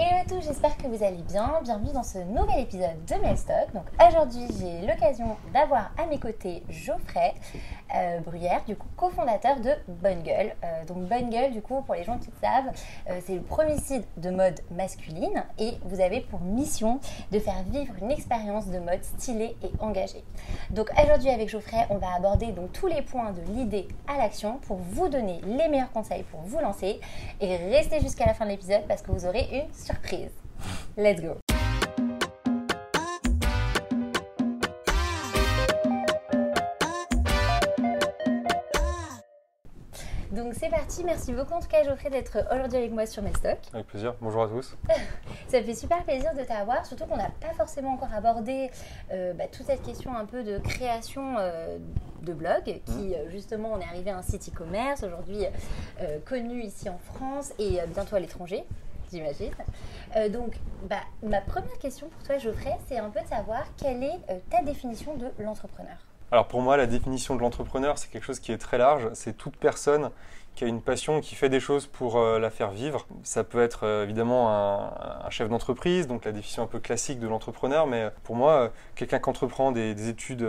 Hello à tous, j'espère que vous allez bien. Bienvenue dans ce nouvel épisode de Mailstock. Donc aujourd'hui, j'ai l'occasion d'avoir à mes côtés Geoffrey Bruyère, du coup cofondateur de Bonne Gueule. Donc Bonne Gueule, du coup, pour les gens qui le savent, c'est le premier site de mode masculine et vous avez pour mission de faire vivre une expérience de mode stylée et engagée. Donc aujourd'hui, avec Geoffrey, on va aborder donc tous les points de l'idée à l'action pour vous donner les meilleurs conseils pour vous lancer et restez jusqu'à la fin de l'épisode parce que vous aurez une surprise. Let's go! Donc c'est parti, merci beaucoup en tout cas Geoffrey d'être aujourd'hui avec moi sur Mailstock. Avec plaisir, bonjour à tous. Ça me fait super plaisir de t'avoir, surtout qu'on n'a pas forcément encore abordé toute cette question un peu de création de blog, qui justement on est arrivé à un site e-commerce aujourd'hui connu ici en France et bientôt à l'étranger. J'imagine. Donc, ma première question pour toi, Geoffrey, c'est un peu de savoir quelle est ta définition de l'entrepreneur. Alors pour moi, la définition de l'entrepreneur, c'est quelque chose qui est très large. C'est toute personne qui a une passion, qui fait des choses pour la faire vivre. Ça peut être évidemment un chef d'entreprise, donc la définition un peu classique de l'entrepreneur, mais pour moi, quelqu'un qui entreprend des études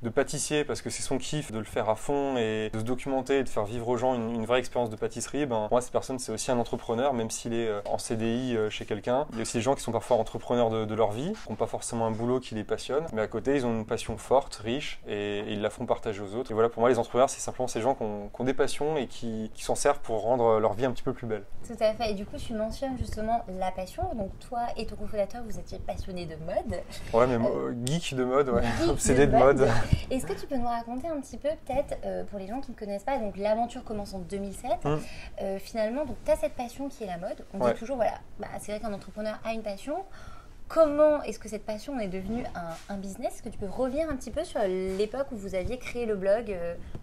de pâtissier parce que c'est son kiff de le faire à fond et de se documenter et de faire vivre aux gens une vraie expérience de pâtisserie, pour moi cette personne c'est aussi un entrepreneur même s'il est en CDI chez quelqu'un. Il y a aussi des gens qui sont parfois entrepreneurs de leur vie, qui n'ont pas forcément un boulot qui les passionne, mais à côté ils ont une passion forte, riche et ils la font partager aux autres. Et voilà, pour moi les entrepreneurs c'est simplement ces gens qui ont des passions et qui s'en servent pour rendre leur vie un petit peu plus belle. Tout à fait, et du coup tu mentionnes justement la passion, donc toi et ton cofondateur vous étiez passionnés de mode. Ouais mais geek de mode, ouais. Obsédé de mode. Est-ce que tu peux nous raconter un petit peu, peut-être, pour les gens qui ne connaissent pas, donc l'aventure commence en 2007. Finalement, tu as cette passion qui est la mode. On dit toujours, voilà, c'est vrai qu'un entrepreneur a une passion. Comment est-ce que cette passion est devenue un business? Est-ce que tu peux revenir un petit peu sur l'époque où vous aviez créé le blog,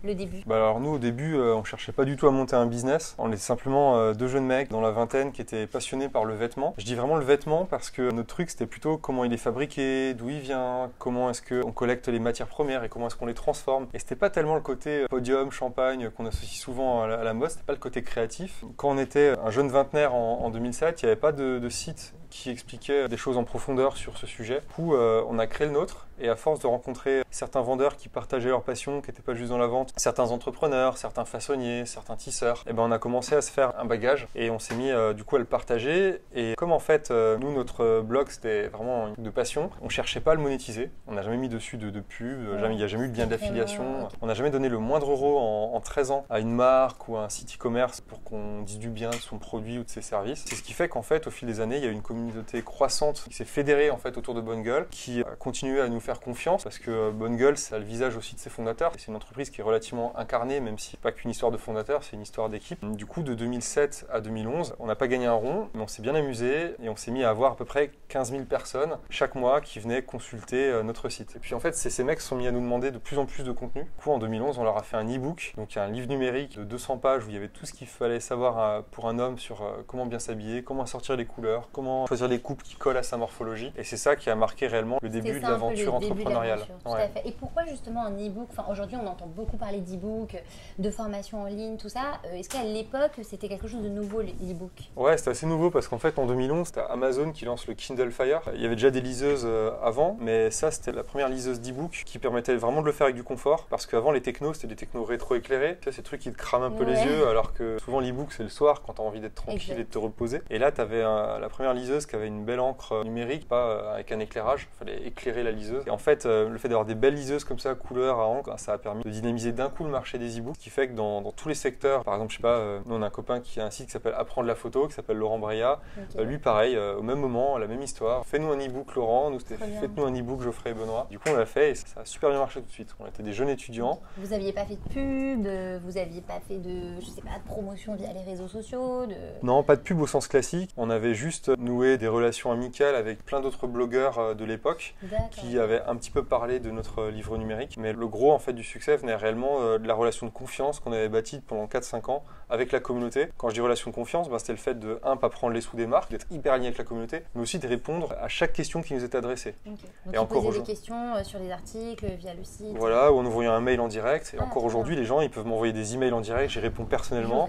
le début? Alors nous, au début, on ne cherchait pas du tout à monter un business. On était simplement deux jeunes mecs dans la vingtaine qui étaient passionnés par le vêtement. Je dis vraiment le vêtement parce que notre truc, c'était plutôt comment il est fabriqué, d'où il vient, comment est-ce qu'on collecte les matières premières et comment est-ce qu'on les transforme. Et c'était pas tellement le côté podium, champagne qu'on associe souvent à la mode, c'était pas le côté créatif. Quand on était un jeune vingtenaire en 2007, il n'y avait pas de site qui expliquait des choses en profondeur sur ce sujet. Du coup, on a créé le nôtre et à force de rencontrer certains vendeurs qui partageaient leur passion, qui n'étaient pas juste dans la vente, certains entrepreneurs, certains façonniers, certains tisseurs, et on a commencé à se faire un bagage et on s'est mis du coup à le partager. Et comme en fait, nous, notre blog, c'était vraiment de passion, on cherchait pas à le monétiser. On n'a jamais mis dessus de pub, il n'y a jamais eu de lien d'affiliation. On n'a jamais donné le moindre euro en 13 ans à une marque ou à un site e-commerce pour qu'on dise du bien de son produit ou de ses services. C'est ce qui fait qu'en fait, au fil des années, il y a eu une communauté croissante qui s'est fédérée en fait autour de Bonne Gueule, qui a continué à nous faire confiance parce que Bonne Gueule, c'est le visage aussi de ses fondateurs. C'est une entreprise qui est relativement incarnée, même si pas qu'une histoire de fondateur, c'est une histoire d'équipe. Du coup, de 2007 à 2011, on n'a pas gagné un rond, mais on s'est bien amusé et on s'est mis à avoir à peu près 15 000 personnes chaque mois qui venaient consulter notre site. Et puis en fait, ces mecs se sont mis à nous demander de plus en plus de contenu. Du coup, en 2011, on leur a fait un e-book, donc un livre numérique de 200 pages où il y avait tout ce qu'il fallait savoir pour un homme sur comment bien s'habiller, comment sortir les couleurs, comment choisir les coupes qui collent à sa morphologie. Et c'est ça qui a marqué réellement le début de l'aventure entrepreneuriale. Tout à fait. Et pourquoi justement un e-book? Aujourd'hui, on entend beaucoup parler d'e-book, de formation en ligne, tout ça. Est-ce qu'à l'époque, c'était quelque chose de nouveau, l'e-book? Ouais, c'était assez nouveau parce qu'en fait, en 2011, c'était Amazon qui lance le Kindle Fire. Il y avait déjà des liseuses avant, mais ça, c'était la première liseuse d'e-book qui permettait vraiment de le faire avec du confort parce qu'avant, les technos, c'était des technos rétro-éclairés. Tu sais, ces trucs qui te crament un peu les yeux, alors que souvent, l'e-book, c'est le soir quand tu as envie d'être tranquille et de te reposer. Et là, tu avais la première liseuse qui avait une belle encre numérique, pas avec un éclairage. Il fallait éclairer la liseuse. Et en fait, le fait d'avoir des belles liseuses comme ça, couleur à encre, ça a permis de dynamiser d'un coup le marché des e-books, ce qui fait que dans tous les secteurs, par exemple, je sais pas, nous on a un copain qui a un site qui s'appelle Apprendre la photo, qui s'appelle Laurent Breillat. Lui, pareil, au même moment, la même histoire. Fais-nous un e-book, Laurent. Nous, c'était faites-nous un e-book, Geoffrey et Benoît. Du coup, on l'a fait et ça a super bien marché tout de suite. On était des jeunes étudiants. Vous n'aviez pas fait de pub, vous n'aviez pas fait de, je sais pas, de promotion via les réseaux sociaux Non, pas de pub au sens classique. On avait juste noué des relations amicales avec plein d'autres blogueurs de l'époque qui avaient avait un petit peu parlé de notre livre numérique, mais le gros en fait du succès venait réellement de la relation de confiance qu'on avait bâtie pendant 4-5 ans avec la communauté. Quand je dis relation de confiance, c'était le fait de, pas prendre les sous des marques, d'être hyper aligné avec la communauté, mais aussi de répondre à chaque question qui nous était adressée. Donc et poser des questions sur les articles, via le site. Voilà, ou en envoyant un mail en direct. Et encore aujourd'hui, les gens, ils peuvent m'envoyer des emails en direct, j'y réponds personnellement.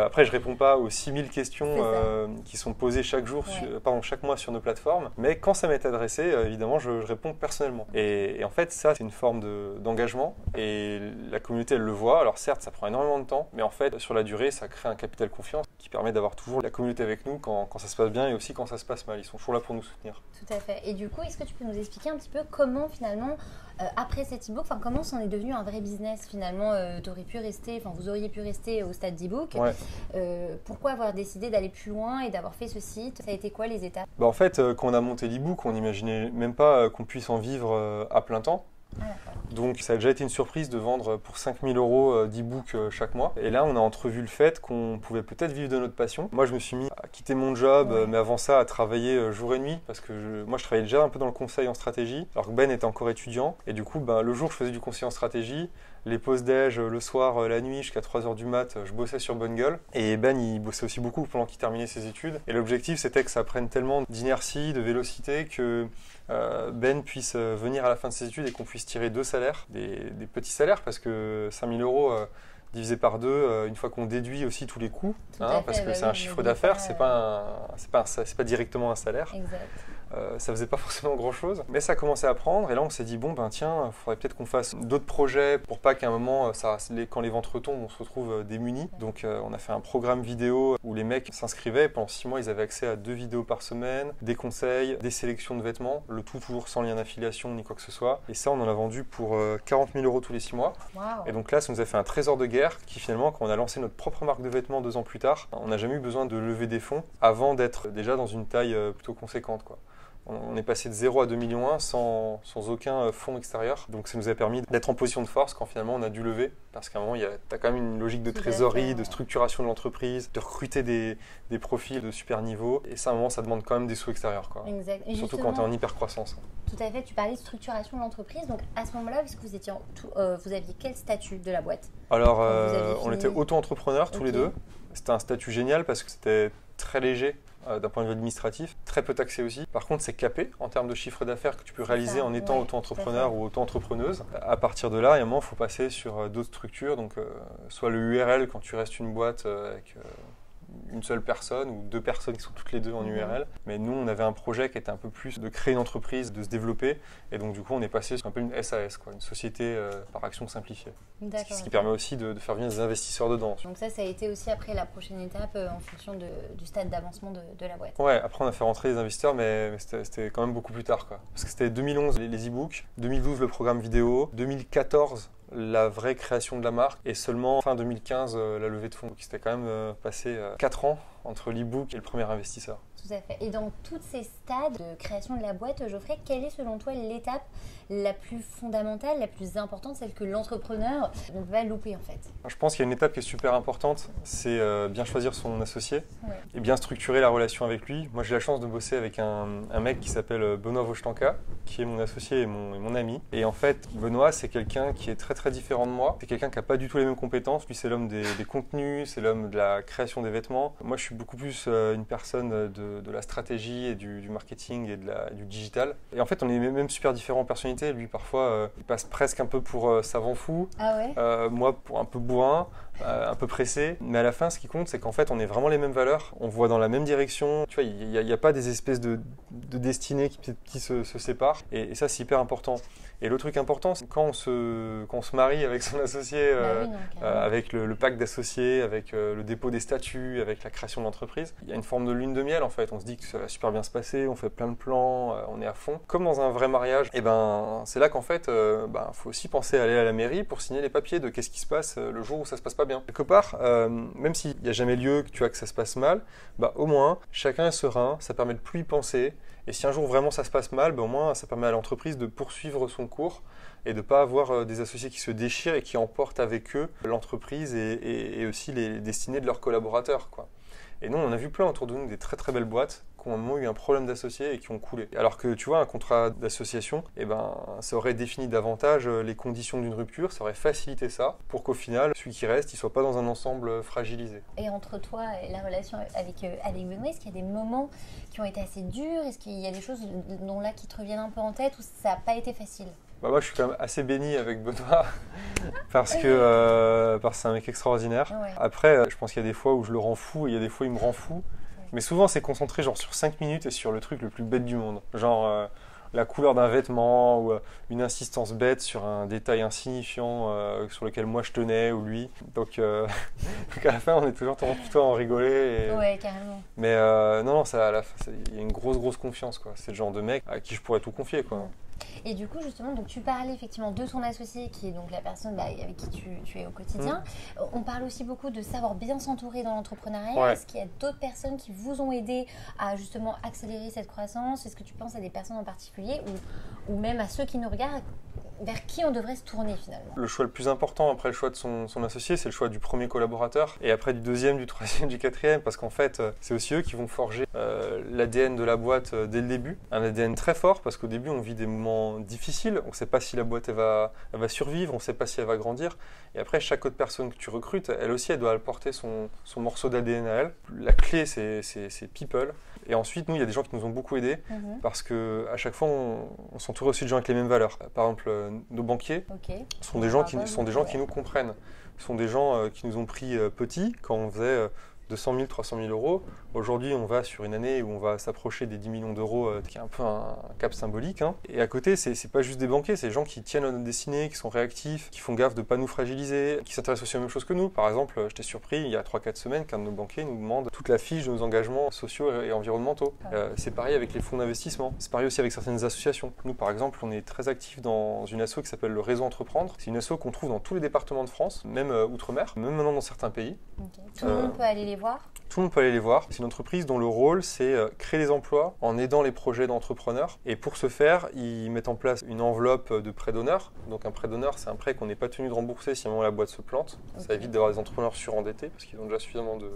Après, je réponds pas aux 6000 questions qui sont posées chaque jour, chaque mois sur nos plateformes. Mais quand ça m'est adressé, évidemment, je réponds personnellement. Et en fait, ça, c'est une forme d'engagement. Et la communauté, elle le voit. Alors certes, ça prend énormément de temps, mais en fait, sur la durée, ça crée un capital confiance qui permet d'avoir toujours la communauté avec nous quand ça se passe bien et aussi quand ça se passe mal. Ils sont toujours là pour nous soutenir. Tout à fait. Et du coup, est-ce que tu peux nous expliquer un petit peu comment finalement, après cet e-book, comment c'en est devenu un vrai business finalement vous auriez pu rester au stade d'e-book. Pourquoi avoir décidé d'aller plus loin et d'avoir fait ce site? Ça a été quoi les étapes? En fait, quand on a monté l'e-book, on n'imaginait même pas qu'on puisse en vivre à plein temps. Donc ça a déjà été une surprise de vendre pour 5 000 € d'e-book chaque mois. Et là, on a entrevu le fait qu'on pouvait peut-être vivre de notre passion. Moi, je me suis mis à quitter mon job, mais avant ça, à travailler jour et nuit. Parce que moi, je travaillais déjà un peu dans le conseil en stratégie, alors que Ben était encore étudiant. Et du coup, le jour, je faisais du conseil en stratégie. Les pauses déj, le soir, la nuit, jusqu'à 3h du mat, je bossais sur Bonne Gueule. Et Ben, il bossait aussi beaucoup pendant qu'il terminait ses études. Et l'objectif, c'était que ça prenne tellement d'inertie, de vélocité, que Ben puisse venir à la fin de ses études et qu'on puisse tirer 2 salaires, des petits salaires, parce que 5 000 € divisé par 2, une fois qu'on déduit aussi tous les coûts, parce que c'est un chiffre d'affaires, c'est pas directement un salaire. Exact. Ça faisait pas forcément grand chose, mais ça commençait à prendre et là on s'est dit tiens, il faudrait peut-être qu'on fasse d'autres projets pour pas qu'à un moment, quand les ventes retombent, on se retrouve démunis. Donc on a fait un programme vidéo où les mecs s'inscrivaient et pendant 6 mois ils avaient accès à 2 vidéos par semaine, des conseils, des sélections de vêtements, le tout toujours sans lien d'affiliation ni quoi que ce soit. Et ça on en a vendu pour 40 000 € tous les 6 mois. Wow. Et donc là ça nous a fait un trésor de guerre qui finalement, quand on a lancé notre propre marque de vêtements 2 ans plus tard, on n'a jamais eu besoin de lever des fonds avant d'être déjà dans une taille plutôt conséquente, quoi. On est passé de 0 à 2,1 millions sans aucun fonds extérieur. Donc ça nous a permis d'être en position de force quand finalement on a dû lever. Parce qu'à un moment, tu as quand même une logique de trésorerie, de structuration de l'entreprise, de recruter des profils de super niveau. Et ça, à un moment, ça demande quand même des sous extérieurs, quoi. Exact. Et surtout quand tu es en hyper croissance. Tout à fait, tu parlais de structuration de l'entreprise. Donc à ce moment-là, puisque vous aviez quel statut de la boîte? Alors, on était auto-entrepreneurs tous les deux. C'était un statut génial parce que c'était très léger. D'un point de vue administratif, très peu taxé aussi. Par contre, c'est capé en termes de chiffre d'affaires que tu peux réaliser en étant auto-entrepreneur ou auto-entrepreneuse. À partir de là, il y a un moment, il faut passer sur d'autres structures. Donc, soit le URL quand tu restes une boîte avec une seule personne ou 2 personnes qui sont toutes les 2 en URL. Mais nous, on avait un projet qui était un peu plus de créer une entreprise, de se développer. Et donc, du coup, on est passé sur un peu une SAS, une société par action simplifiée. Ce qui permet aussi de faire venir des investisseurs dedans. Donc ça a été aussi après la prochaine étape en fonction du stade d'avancement de la boîte. Ouais, après on a fait rentrer les investisseurs, mais c'était quand même beaucoup plus tard, quoi. Parce que c'était 2011 les e-books, 2012 le programme vidéo, 2014 la vraie création de la marque et seulement fin 2015 la levée de fonds. Donc c'était quand même passé 4 ans entre l'e-book et le premier investisseur. Tout à fait. Et dans tous ces stades de création de la boîte, Geoffrey, quelle est selon toi l'étape la plus fondamentale, la plus importante, celle que l'entrepreneur ne va louper en fait? Je pense qu'il y a une étape qui est super importante, c'est bien choisir son associé et bien structurer la relation avec lui. Moi j'ai la chance de bosser avec un mec qui s'appelle Benoît Vochtanka, qui est mon associé et mon ami. Et en fait, Benoît c'est quelqu'un qui est très très différent de moi. C'est quelqu'un qui n'a pas du tout les mêmes compétences. Lui c'est l'homme des contenus, c'est l'homme de la création des vêtements. Moi je suis beaucoup plus une personne de la stratégie et du marketing et du digital. Et en fait on est même super différents en personnalité. Lui parfois il passe presque un peu pour savant fou. Ah ouais. Moi pour un peu bourrin, un peu pressé. Mais à la fin ce qui compte c'est qu'en fait on est vraiment les mêmes valeurs. On voit dans la même direction. Tu vois, il n'y a pas des espèces de destinées qui se séparent. Et ça c'est hyper important. Et le truc important, c'est quand on se marie avec son associé, avec le pacte d'associés, avec le dépôt des statuts, avec la création de l'entreprise, il y a une forme de lune de miel en fait. On se dit que ça va super bien se passer, on fait plein de plans, on est à fond. Comme dans un vrai mariage, et c'est là qu'en fait, faut aussi penser à aller à la mairie pour signer les papiers de qu'est-ce qui se passe le jour où ça se passe pas bien. Quelque part, même s'il n'y a jamais lieu que ça se passe mal, au moins chacun est serein, ça permet de plus y penser. Et si un jour vraiment ça se passe mal, au moins ça permet à l'entreprise de poursuivre son cours et de ne pas avoir des associés qui se déchirent et qui emportent avec eux l'entreprise et aussi les destinées de leurs collaborateurs, quoi. Et nous, on a vu plein autour de nous des très très belles boîtes qui ont eu un problème d'associé et qui ont coulé. Alors que tu vois, un contrat d'association, eh ben, ça aurait défini davantage les conditions d'une rupture, ça aurait facilité ça pour qu'au final, celui qui reste, il soit pas dans un ensemble fragilisé. Et entre toi et la relation avec Benoît, est-ce qu'il y a des moments qui ont été assez durs? Est-ce qu'il y a des choses dont là qui te reviennent un peu en tête ou ça n'a pas été facile? Bah moi, je suis quand même assez béni avec Benoît parce que c'est un mec extraordinaire. Ouais. Après, je pense qu'il y a des fois où je le rends fou et il y a des fois où il me rend fou. Mais souvent, c'est concentré genre sur 5 minutes et sur le truc le plus bête du monde. Genre la couleur d'un vêtement ou une insistance bête sur un détail insignifiant sur lequel moi je tenais ou lui. Donc à la fin, on est toujours plutôt à en rigoler. Ouais, carrément. Mais non, ça, à la fin, il y a une grosse confiance, quoi. C'est le genre de mec à qui je pourrais tout confier, quoi. Et du coup, justement, donc tu parlais effectivement de ton associé qui est donc la personne avec qui tu es au quotidien. On parle aussi beaucoup de savoir bien s'entourer dans l'entrepreneuriat. Ouais. Est-ce qu'il y a d'autres personnes qui vous ont aidé à justement accélérer cette croissance? Est-ce que tu penses à des personnes en particulier ou même à ceux qui nous regardent, vers qui on devrait se tourner finalement? Le choix le plus important après le choix de son associé, c'est le choix du premier collaborateur et après du deuxième, du troisième, du quatrième, parce qu'en fait, c'est aussi eux qui vont forger l'ADN de la boîte dès le début. Un ADN très fort parce qu'au début, on vit des moments difficiles, on ne sait pas si la boîte elle va survivre, on ne sait pas si elle va grandir. Et après, chaque autre personne que tu recrutes, elle aussi, elle doit apporter son morceau d'ADN à elle. La clé, c'est people. Et ensuite, nous, il y a des gens qui nous ont beaucoup aidés parce qu'à chaque fois, on s'entoure aussi de gens avec les mêmes valeurs. Par exemple, nos banquiers sont des gens qui nous comprennent. Ce sont des gens qui nous ont pris petits quand on faisait 200 000, 300 000 euros. Aujourd'hui, on va sur une année où on va s'approcher des 10 millions d'euros, qui est un peu un cap symbolique. Hein. Et à côté, c'est pas juste des banquiers, c'est des gens qui tiennent à notre destinée, qui sont réactifs, qui font gaffe de ne pas nous fragiliser, qui s'intéressent aussi aux mêmes choses que nous. Par exemple, j'étais surpris, il y a 3-4 semaines, qu'un de nos banquiers nous demande toute la fiche de nos engagements sociaux et environnementaux. C'est pareil avec les fonds d'investissement. C'est pareil aussi avec certaines associations. Nous, par exemple, on est très actifs dans une asso qui s'appelle le Réseau Entreprendre. C'est une asso qu'on trouve dans tous les départements de France, même outre-mer, même maintenant dans certains pays. Tout le monde peut aller les voir? Tout le monde peut aller les voir. C'est une entreprise dont le rôle, c'est créer des emplois en aidant les projets d'entrepreneurs. Et pour ce faire, ils mettent en place une enveloppe de prêt d'honneur. Donc un prêt d'honneur, c'est un prêt qu'on n'est pas tenu de rembourser si à un moment la boîte se plante. Ça évite d'avoir des entrepreneurs surendettés parce qu'ils ont déjà suffisamment de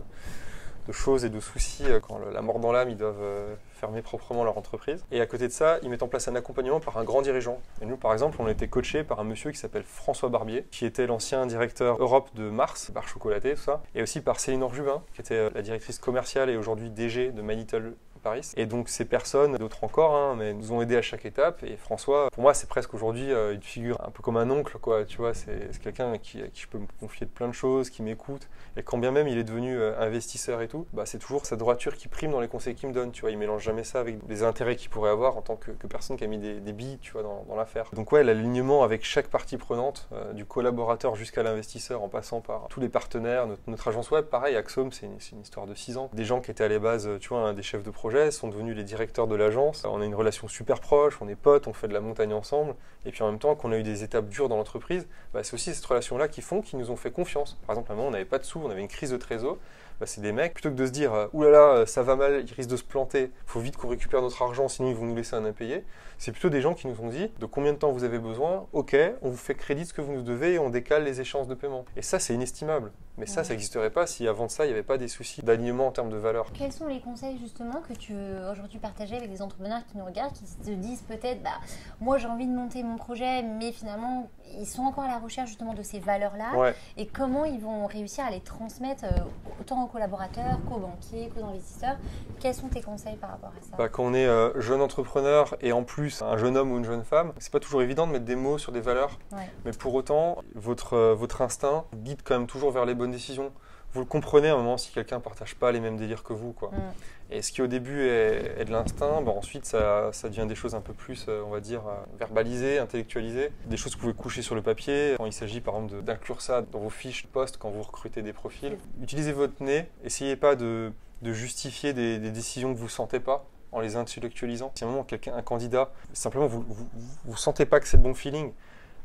choses et de soucis. Quand la mort dans l'âme, ils doivent fermer proprement leur entreprise. Et à côté de ça, ils mettent en place un accompagnement par un grand dirigeant. Et nous, par exemple, on a été coachés par un monsieur qui s'appelle François Barbier, qui était l'ancien directeur Europe de Mars, bar chocolaté, tout ça. Et aussi par Céline Orjubin, qui était la directrice commerciale et aujourd'hui DG de My Little Paris. Et donc ces personnes, d'autres encore, hein, mais nous ont aidés à chaque étape. Et François, pour moi, c'est presque aujourd'hui une figure un peu comme un oncle, quoi. Tu vois, c'est quelqu'un à qui je peux me confier de plein de choses, qui m'écoute. Et quand bien même il est devenu investisseur et tout, bah, c'est toujours sa droiture qui prime dans les conseils qu'il me donne. Tu vois, il mélange jamais ça avec les intérêts qu'il pourrait avoir en tant que personne qui a mis des billes, tu vois, dans l'affaire. Donc ouais, l'alignement avec chaque partie prenante, du collaborateur jusqu'à l'investisseur, en passant par tous les partenaires, notre agence web, pareil, Axome, c'est une histoire de 6 ans. Des gens qui étaient à la base, tu vois, des chefs de projet, sont devenus les directeurs de l'agence. On a une relation super proche, on est potes, on fait de la montagne ensemble. Et puis en même temps, qu'on a eu des étapes dures dans l'entreprise, bah, c'est aussi cette relation-là qui nous ont fait confiance. Par exemple, à un moment, on n'avait pas de sous, on avait une crise de trésor. Bah, c'est des mecs, plutôt que de se dire « oulala, ça va mal, ils risquent de se planter, il faut vite qu'on récupère notre argent, sinon ils vont nous laisser un impayé », c'est plutôt des gens qui nous ont dit « de combien de temps vous avez besoin ? Ok, on vous fait crédit de ce que vous nous devez et on décale les échéances de paiement. » Et ça, c'est inestimable. Mais ça n'existerait pas si avant de ça, il n'y avait pas des soucis d'alignement en termes de valeur. Quels sont les conseils justement que tu veux aujourd'hui partager avec des entrepreneurs qui nous regardent, qui se disent peut-être moi j'ai envie de monter mon projet, mais finalement ils sont encore à la recherche justement de ces valeurs-là, et comment ils vont réussir à les transmettre autant aux collaborateurs qu'aux banquiers, qu'aux investisseurs. Quels sont tes conseils par rapport à ça? Quand on est jeune entrepreneur et en plus un jeune homme ou une jeune femme, c'est pas toujours évident de mettre des mots sur des valeurs, mais pour autant votre instinct guide quand même toujours vers les bonnes décisions. Vous le comprenez à un moment si quelqu'un ne partage pas les mêmes délires que vous, quoi. Et ce qui au début est de l'instinct, ensuite ça devient des choses un peu plus, on va dire, verbalisées, intellectualisées. Des choses que vous pouvez coucher sur le papier. Quand il s'agit par exemple d'inclure ça dans vos fiches de poste quand vous recrutez des profils. Utilisez votre nez, essayez pas de justifier des décisions que vous ne sentez pas en les intellectualisant. Si à un moment un candidat, simplement vous ne sentez pas que c'est le bon feeling,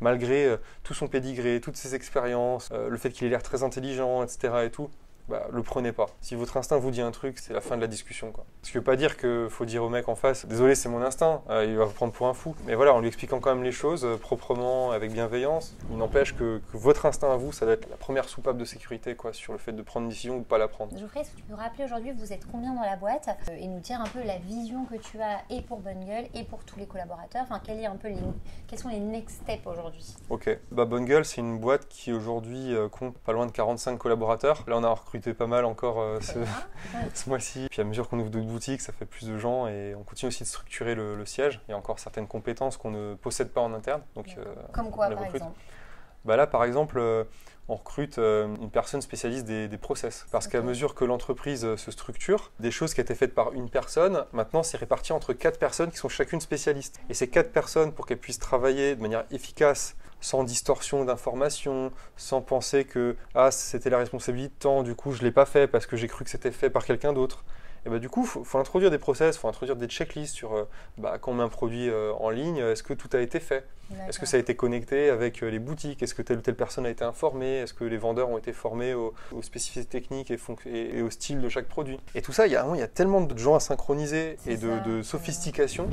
malgré tout son pédigré, toutes ses expériences, le fait qu'il ait l'air très intelligent, etc. et tout, bah, le prenez pas. Si votre instinct vous dit un truc, c'est la fin de la discussion, quoi. Ce qui veut pas dire qu'il faut dire au mec en face, désolé, c'est mon instinct, il va vous prendre pour un fou. Mais voilà, en lui expliquant quand même les choses proprement, avec bienveillance, il n'empêche que votre instinct à vous, ça doit être la première soupape de sécurité, quoi, sur le fait de prendre une décision ou de pas la prendre. Geoffrey, est-ce que tu peux rappeler aujourd'hui, vous êtes combien dans la boîte et nous dire un peu la vision que tu as et pour Bungle et pour tous les collaborateurs, enfin quels sont les next steps aujourd'hui? Ok, bah Bungle, c'est une boîte qui aujourd'hui compte pas loin de 45 collaborateurs. Là, on a recruté pas mal encore ce mois-ci. Puis à mesure qu'on ouvre d'autres boutiques, ça fait plus de gens et on continue aussi de structurer le siège. Il y a encore certaines compétences qu'on ne possède pas en interne. Donc, comme quoi, par exemple? Bah là, par exemple, on recrute une personne spécialiste des process. Parce qu'à mesure que l'entreprise se structure, des choses qui étaient faites par une personne, maintenant c'est réparti entre 4 personnes qui sont chacune spécialistes. Et ces 4 personnes, pour qu'elles puissent travailler de manière efficace, sans distorsion d'informations, sans penser que c'était la responsabilité de temps, du coup je ne l'ai pas fait parce que j'ai cru que c'était fait par quelqu'un d'autre. Et bah, du coup, il faut introduire des process, il faut introduire des checklists sur quand on met un produit en ligne, est-ce que tout a été fait? Est-ce que ça a été connecté avec les boutiques? Est-ce que telle ou telle personne a été informée? Est-ce que les vendeurs ont été formés aux spécificités techniques et au style de chaque produit? Et tout ça, il y a tellement de gens à synchroniser et de sophistication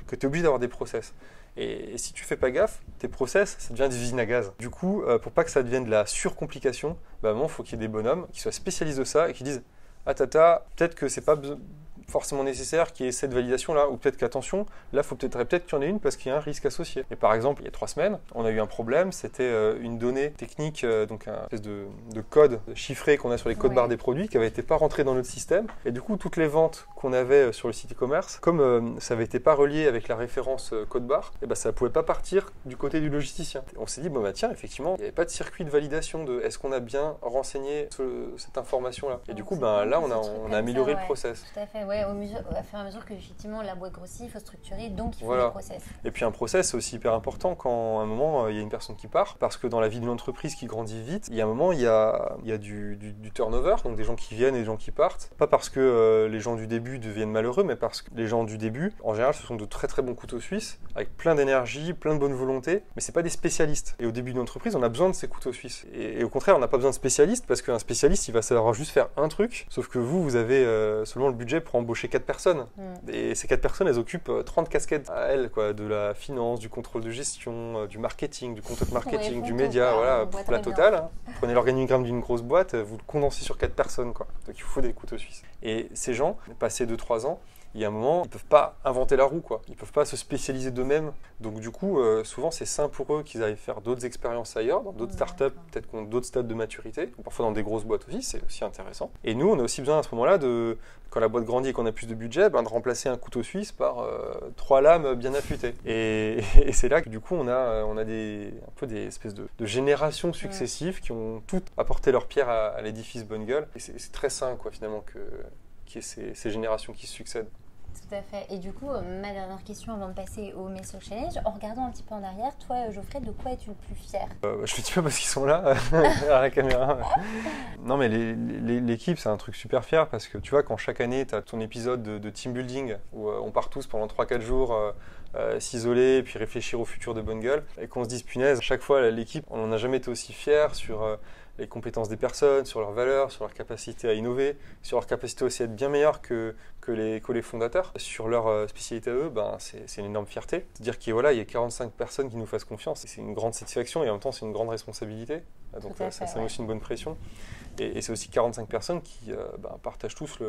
que tu es obligé d'avoir des process. Et si tu fais pas gaffe, tes process, ça devient des usines à gaz. Du coup, pour pas que ça devienne de la surcomplication, il faut qu'il y ait des bonhommes qui soient spécialistes de ça et qui disent peut-être que c'est pas forcément nécessaire qu'il y ait cette validation-là, ou peut-être qu'attention, là, il faudrait peut-être qu'il y en ait une parce qu'il y a un risque associé. Et par exemple, il y a 3 semaines, on a eu un problème, c'était une donnée technique, donc un espèce de code chiffré qu'on a sur les codes barres des produits qui n'avait été pas rentré dans notre système. Et du coup, toutes les ventes qu'on avait sur le site e-commerce, comme ça n'avait été pas relié avec la référence code barre, ça ne pouvait pas partir du côté du logisticien. On s'est dit, tiens, effectivement, il n'y avait pas de circuit de validation de est-ce qu'on a bien renseigné cette information-là. Et du coup, là, on a amélioré le process. Tout à fait, ouais. Au fur et à mesure que effectivement la boîte grossit, il faut structurer, donc il faut des process. Et puis un process, c'est aussi hyper important quand à un moment il y a une personne qui part, parce que dans la vie d'une entreprise qui grandit vite, il y a un moment il y a du turnover, donc des gens qui viennent et des gens qui partent. Pas parce que les gens du début deviennent malheureux, mais parce que les gens du début, en général, ce sont de très très bons couteaux suisses, avec plein d'énergie, plein de bonne volonté, mais c'est pas des spécialistes. Et au début d'une entreprise, on a besoin de ces couteaux suisses. Et au contraire, on n'a pas besoin de spécialistes, parce qu'un spécialiste, il va savoir juste faire un truc, sauf que vous avez seulement le budget pour embaucher 4 personnes. Et ces 4 personnes, elles occupent 30 casquettes à elles, quoi, de la finance, du contrôle de gestion, du marketing, du content marketing, du média, pour la totale. Hein. Prenez l'organigramme d'une grosse boîte, vous le condensez sur 4 personnes, quoi. Donc il vous faut des couteaux suisses. Et ces gens, passés 2-3 ans, il y a un moment, ils ne peuvent pas inventer la roue, quoi. Ils ne peuvent pas se spécialiser d'eux-mêmes. Donc du coup, souvent, c'est sain pour eux qu'ils aillent faire d'autres expériences ailleurs, dans d'autres startups, peut-être qu'on a d'autres stades de maturité, ou parfois dans des grosses boîtes aussi, c'est aussi intéressant. Et nous, on a aussi besoin à ce moment-là, quand la boîte grandit et qu'on a plus de budget, de remplacer un couteau suisse par 3 lames bien affûtées. Et c'est là que du coup, on a un peu des espèces de générations successives qui ont toutes apporté leur pierre à l'édifice Bungle. Et c'est très sain, quoi, finalement, qu'il y ait ces générations qui se succèdent. Tout à fait. Et du coup, ma dernière question avant de passer au Messo Challenge, en regardant un petit peu en arrière, toi, Geoffrey, de quoi es-tu le plus fier? Je le dis pas parce qu'ils sont là, à la caméra. Non, mais l'équipe, c'est un truc super fier parce que tu vois, quand chaque année, tu as ton épisode de team building où on part tous pendant 3-4 jours s'isoler et puis réfléchir au futur de Bungle et qu'on se dise, punaise, chaque fois, l'équipe, on n'a jamais été aussi fiers sur les compétences des personnes, sur leurs valeurs, sur leur capacité à innover, sur leur capacité aussi à être bien meilleurs que les fondateurs. Sur leur spécialité à eux, c'est une énorme fierté. C'est-à-dire qu'il y a 45 personnes qui nous fassent confiance. C'est une grande satisfaction et en même temps, c'est une grande responsabilité. Donc ça met aussi une bonne pression. Et c'est aussi 45 personnes qui partagent tous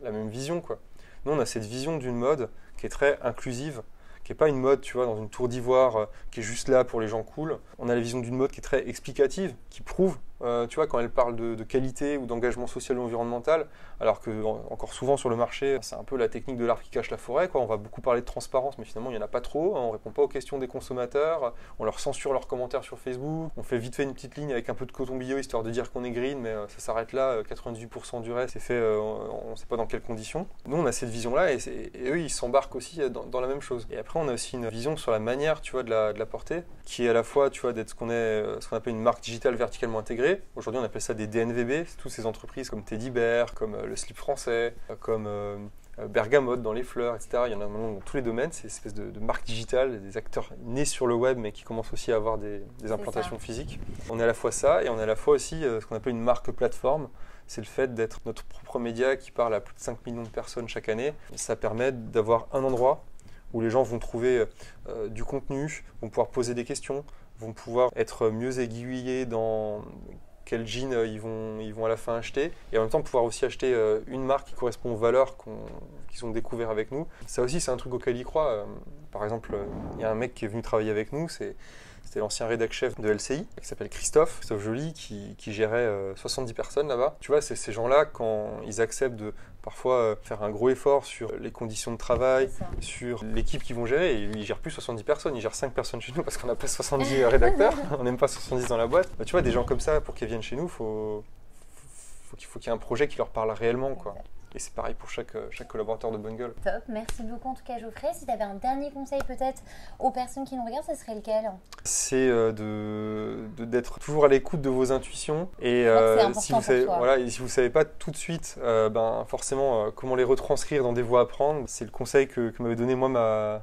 la même vision, quoi. Nous, on a cette vision d'une mode qui est très inclusive, qui n'est pas une mode, tu vois, dans une tour d'ivoire, qui est juste là pour les gens cool. On a la vision d'une mode qui est très explicative, qui prouve, tu vois, quand elle parle de qualité ou d'engagement social ou environnemental, alors que encore souvent sur le marché, c'est un peu la technique de l'arbre qui cache la forêt, quoi. On va beaucoup parler de transparence, mais finalement, il n'y en a pas trop. On ne répond pas aux questions des consommateurs, on leur censure leurs commentaires sur Facebook, on fait vite fait une petite ligne avec un peu de coton bio, histoire de dire qu'on est green, mais ça s'arrête là, 98% du reste, c'est fait, on ne sait pas dans quelles conditions. Nous, on a cette vision-là, et eux, ils s'embarquent aussi dans la même chose. Et après, on a aussi une vision sur la manière, tu vois, de la porter, qui est à la fois, tu vois, d'être ce qu'on appelle une marque digitale verticalement intégrée. Aujourd'hui, on appelle ça des DNVB, c'est toutes ces entreprises comme Teddy Bear, comme le slip français, comme Bergamote dans les fleurs, etc. Il y en a maintenant dans tous les domaines, c'est une espèce de marque digitale, des acteurs nés sur le web mais qui commencent aussi à avoir des implantations physiques. On est à la fois ça et on est à la fois aussi ce qu'on appelle une marque plateforme, c'est le fait d'être notre propre média qui parle à plus de 5 millions de personnes chaque année. Ça permet d'avoir un endroit où les gens vont trouver du contenu, vont pouvoir poser des questions, vont pouvoir être mieux aiguillés dans quel jean ils vont à la fin acheter, et en même temps pouvoir aussi acheter une marque qui correspond aux valeurs qu'ils ont découvert avec nous. Ça aussi, c'est un truc auquel ils croient. Par exemple, il y a un mec qui est venu travailler avec nous, c'était l'ancien rédac-chef de LCI, qui s'appelle Christophe Joly, qui gérait 70 personnes là-bas. Tu vois, c'est ces gens-là, quand ils acceptent de parfois faire un gros effort sur les conditions de travail, sur l'équipe qu'ils vont gérer, et ils ne gèrent plus 70 personnes, ils gèrent 5 personnes chez nous parce qu'on n'a pas 70 rédacteurs, on n'aime pas 70 dans la boîte. Bah, tu vois, des gens comme ça, pour qu'ils viennent chez nous, faut qu'il y ait un projet qui leur parle réellement, quoi. Et c'est pareil pour chaque collaborateur de Bonne Gueule. Top, merci beaucoup en tout cas Geoffrey. Si tu avais un dernier conseil peut-être aux personnes qui nous regardent, ce serait lequel? C'est d'être toujours à l'écoute de vos intuitions. Et si vous savez, voilà, et si vous ne savez pas tout de suite forcément comment les retranscrire dans des voies à prendre, c'est le conseil que m'avait donné moi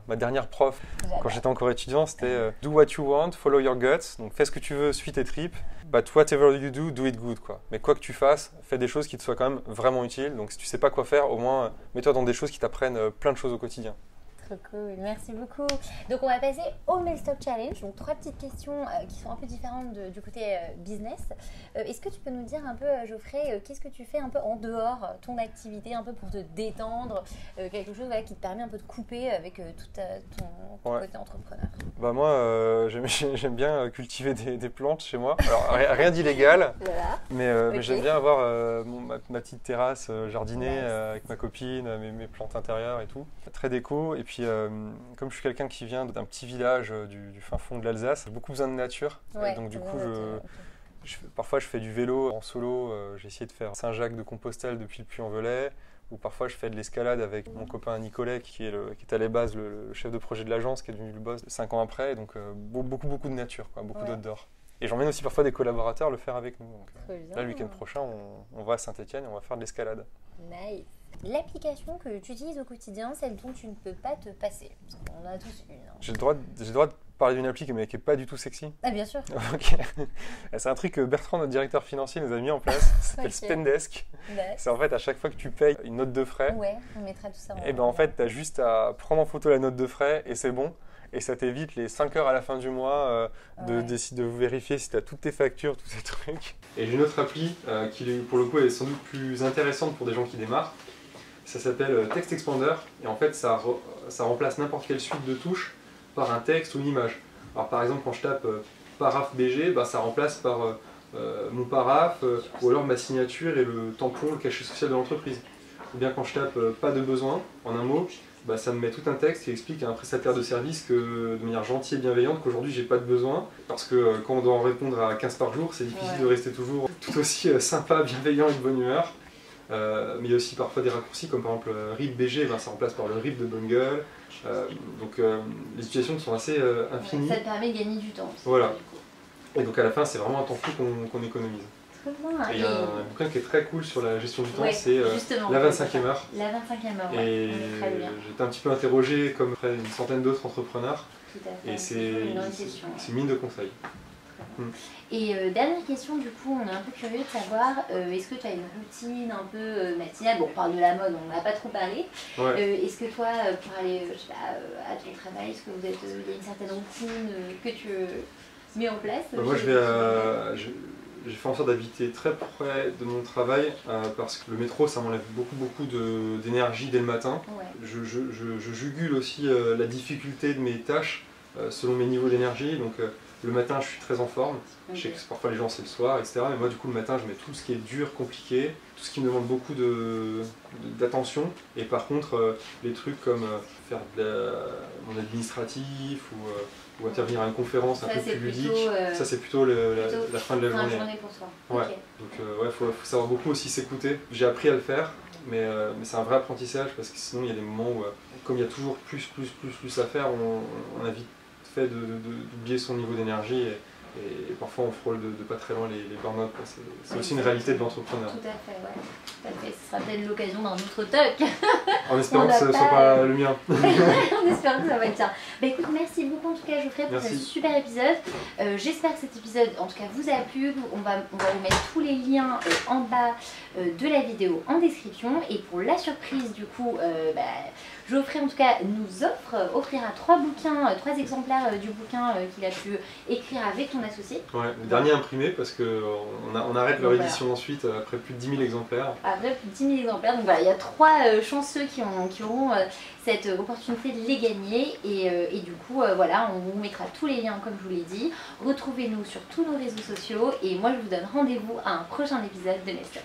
ma dernière prof quand j'étais encore étudiant, c'était do what you want, follow your guts. Donc fais ce que tu veux, suis tes tripes. But whatever you do it good, quoi. Mais quoi que tu fasses, fais des choses qui te soient quand même vraiment utiles. Donc si tu sais pas quoi faire, au moins mets-toi dans des choses qui t'apprennent plein de choses au quotidien. Trop cool, merci beaucoup. Donc on va passer au Mail Stock Challenge. Donc 3 petites questions qui sont un peu différentes du côté business. Est-ce que tu peux nous dire un peu, Geoffrey, qu'est-ce que tu fais un peu en dehors, ton activité, un peu pour te détendre, quelque chose qui te permet un peu de couper avec tout ton côté entrepreneur? Bah moi, j'aime bien cultiver des plantes chez moi. Alors rien d'illégal, voilà. Mais j'aime bien avoir ma petite terrasse jardinée avec ma copine, mes plantes intérieures et tout. Très déco. Et puis comme je suis quelqu'un qui vient d'un petit village du fin fond de l'Alsace, j'ai beaucoup besoin de nature. Et donc du coup, parfois je fais du vélo en solo. J'ai essayé de faire Saint-Jacques de Compostelle depuis le Puy-en-Velay. Ou parfois je fais de l'escalade avec mon copain Nicolas qui est à la base le chef de projet de l'agence, qui est devenu le boss 5 ans après. Donc beaucoup de nature, quoi, beaucoup d'outdoor. Et j'emmène aussi parfois des collaborateurs le faire avec nous. Donc, là, le week-end prochain, on va à Saint-Étienne et on va faire de l'escalade. Nice. L'application que tu utilises au quotidien, celle dont tu ne peux pas te passer. Parce qu'on en a tous une. Hein. J'ai le droit de parler d'une appli mais qui n'est pas du tout sexy. Ah bien sûr. Ok. C'est un truc que Bertrand, notre directeur financier, nous a mis en place. Ça s'appelle Spendesk. Nice. C'est en fait à chaque fois que tu payes une note de frais. Ouais, on mettra tout ça en Et ben en fait, tu as juste à prendre en photo la note de frais et c'est bon. Et ça t'évite les 5 heures à la fin du mois de vérifier si tu as toutes tes factures, tous ces trucs. Et j'ai une autre appli qui, pour le coup, est sans doute plus intéressante pour des gens qui démarrent. Ça s'appelle Text Expander. Et en fait, ça remplace n'importe quelle suite de touches par un texte ou une image. Alors par exemple, quand je tape paraphe BG, ça remplace par mon paraphe ou alors ma signature et le tampon, le cachet social de l'entreprise. Ou bien quand je tape pas de besoin, en un mot, ça me met tout un texte qui explique à un prestataire de service que, de manière gentille et bienveillante, qu'aujourd'hui j'ai pas de besoin, parce que quand on doit en répondre à 15 par jour, c'est difficile de rester toujours tout aussi sympa, bienveillant et de bonne humeur. Mais il y a aussi parfois des raccourcis comme par exemple RIP BG, ça remplace par le RIP de Bonne Gueule. Donc les situations sont assez infinies. Ça te permet de gagner du temps. Voilà. Et donc à la fin, c'est vraiment un temps fou qu'on économise. Et il y a un bouquin qui est très cool sur la gestion du temps, c'est La 25e heure. La 25e heure, et j'étais un petit peu interrogé comme près d'une centaine d'autres entrepreneurs. Tout à fait. Et c'est une mine de conseils. Et dernière question, du coup, on est un peu curieux de savoir, est-ce que tu as une routine un peu matinale? Bon, on parle de la mode, on n'a pas trop parlé. Est-ce que toi, pour aller à ton travail, est-ce que il y a une certaine routine que tu mets en place? Moi, j'ai fait en sorte d'habiter très près de mon travail parce que le métro, ça m'enlève beaucoup d'énergie dès le matin. Je jugule aussi la difficulté de mes tâches selon mes niveaux d'énergie. Donc le matin, je suis très en forme. Je sais que parfois les gens, c'est le soir, etc. Mais moi, du coup, le matin, je mets tout ce qui est dur, compliqué, tout ce qui me demande beaucoup d'attention. Et par contre, les trucs comme faire mon administratif ou intervenir à une conférence un peu plus ludique, ça c'est plutôt la fin de la journée. Pour toi. Ouais. Okay. Donc faut savoir beaucoup aussi s'écouter. J'ai appris à le faire, mais c'est un vrai apprentissage parce que sinon il y a des moments où, comme il y a toujours plus à faire, on a vite fait d'oublier son niveau d'énergie et parfois on frôle de pas très loin les burn-out. C'est aussi une réalité de l'entrepreneur. Tout à fait, ouais. Tout à fait. Ce sera peut-être l'occasion d'un autre talk En espérant On que n'a ce ne pas, soit pas le mien. En espérant que ça va être ça. Bah écoute, merci beaucoup en tout cas Geoffrey pour ce Merci. super épisode. J'espère que cet épisode en tout cas vous a plu. On va vous mettre tous les liens en bas de la vidéo en description. Et pour la surprise du coup, Geoffrey en tout cas nous offrira 3 bouquins, 3 exemplaires du bouquin qu'il a pu écrire avec ton associé. Ouais, le dernier imprimé parce qu'on arrête leur Voilà. édition ensuite après plus de 10 000 exemplaires. Après plus de 10 000 exemplaires, donc voilà, il y a 3 chanceux qui auront cette opportunité de les gagner et du coup voilà, on vous mettra tous les liens comme je vous l'ai dit. Retrouvez-nous sur tous nos réseaux sociaux et moi je vous donne rendez-vous à un prochain épisode de Nestlé.